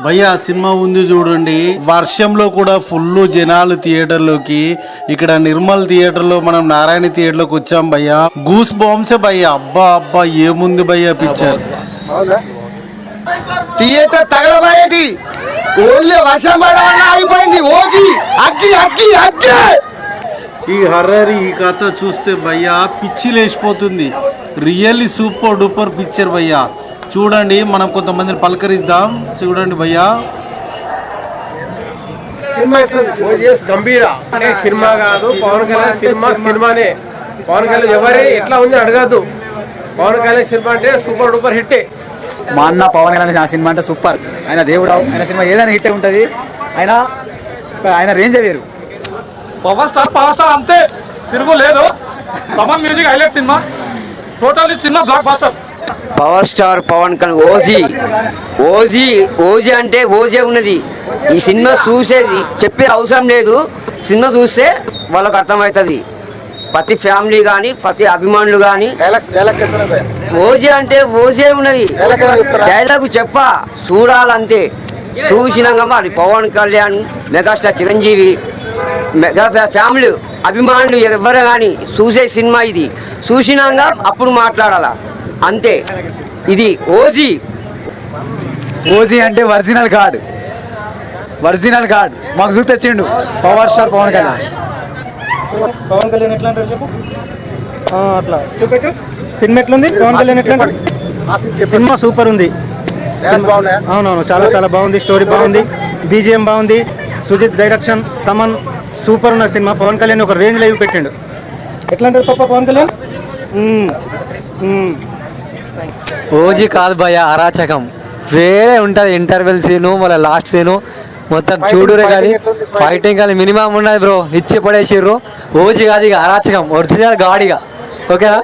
భయ్యా సినిమా ఉంది చూడండి. వర్షంలో కూడా ఫుల్ జనాలు థియేటర్ లోకి. ఇక్కడ నిర్మల్ థియేటర్ లో మనం నారాయణ థియేటర్ లోకి వచ్చాం భయ్యా. గూస్ బాంబ్సే భయ్యా. అబ్బా అబ్బా ఏముంది భయ్యా పిక్చర్. థియేటర్ తగలబోయేది ఓన్లీ వర్షం పడడం వల్ల అయిపోయింది. ఓజీ అగ్గి అగ్గి అగ్గి. ఈ హర్రర్ ఈ కథ చూస్తే భయ్యా పిచ్చి లేచిపోతుంది. రియల్లీ సూపర్ డూపర్ పిక్చర్ భయ్యా. చూడండి మనం కొంతమందిని పలకరిద్దాం. చూడండి భయ్యా సినిమా గంభీర అనే సినిమా కాదు. పవన్ కళ్యాణ్ సినిమా సినిమానే. పవన్ కళ్యాణ్ ఎవరి ఎట్లా ఉంది అడగద్దు. పవన్ కళ్యాణ్ సినిమా అంటే సూపర్ డూపర్ హిట్. మా అన్న పవన్ కళ్యాణ్ ఆ సినిమా అంటే సూపర్. ఆయన దేవుడు. ఆయన సినిమా ఏదైనా హిట్ ఉంటుంది. ఆయన రేంజ్ వేరు. పవర్ స్టార్ అంతే తిరుగులేదు. తమన్ మ్యూజిక్ హైలైట్ సినిమా. టోటల్ సినిమా blockbuster. Power star Pavan Kalyan OG OG OG అంటే ఓజే ఉన్నది. ఈ సినిమా చూసేది చెప్పే అవసరం లేదు. సినిమా చూస్తే వాళ్ళకు అర్థమవుతుంది. ప్రతి ఫ్యామిలీ కానీ ప్రతి అభిమానులు కానీ ఓజీ అంటే ఓజే ఉన్నది. డైలాగ్ చెప్ప చూడాలంతే. చూసినాక మరి Pavan Kalyan megastar Chiranjeevi mega family అభిమానులు ఎవరు కానీ చూసే సినిమా ఇది. చూసినాక అప్పుడు మాట్లాడాల అంతే. ఇది ఓజీ. ఓజీ అంటే ఒరిజినల్ గాడ్. ఒరిజినల్ గాడ్ మాకు చూపించిండు పవర్ స్టార్ పవన్ కళ్యాణ్. పవన్ కళ్యాణ్ ఎట్లా అంటారు చెప్పు. అట్లా చూపెట్టు. సినిమా ఎట్లుంది? పవన్ కళ్యాణ్ ఎట్లా అంటారు? సినిమా సూపర్ ఉంది. అవునవును చాలా చాలా బాగుంది. స్టోరీ బాగుంది. బీజిఎం బాగుంది. సుజిత్ డైరెక్షన్. తమన్ సూపర్ ఉన్న సినిమా. పవన్ కళ్యాణ్ ఒక రేంజ్ లైవ్ పెట్టిండు. ఎట్లా అంటారు పాప పవన్ కళ్యాణ్? ఓజీ కాదు భయ, అరాచకం వేరే ఉంటుంది. ఇంటర్వెల్ సీను మళ్ళీ లాస్ట్ సీను మొత్తం చూడురే కానీ ఫైటింగ్ కానీ మినిమం ఉన్నది బ్రో. ఇచ్చి పడేసిర్రు. ఓజీ కాదు ఇక అరాచకం ఒరిజినల్ గాడిగా. ఓకేనా?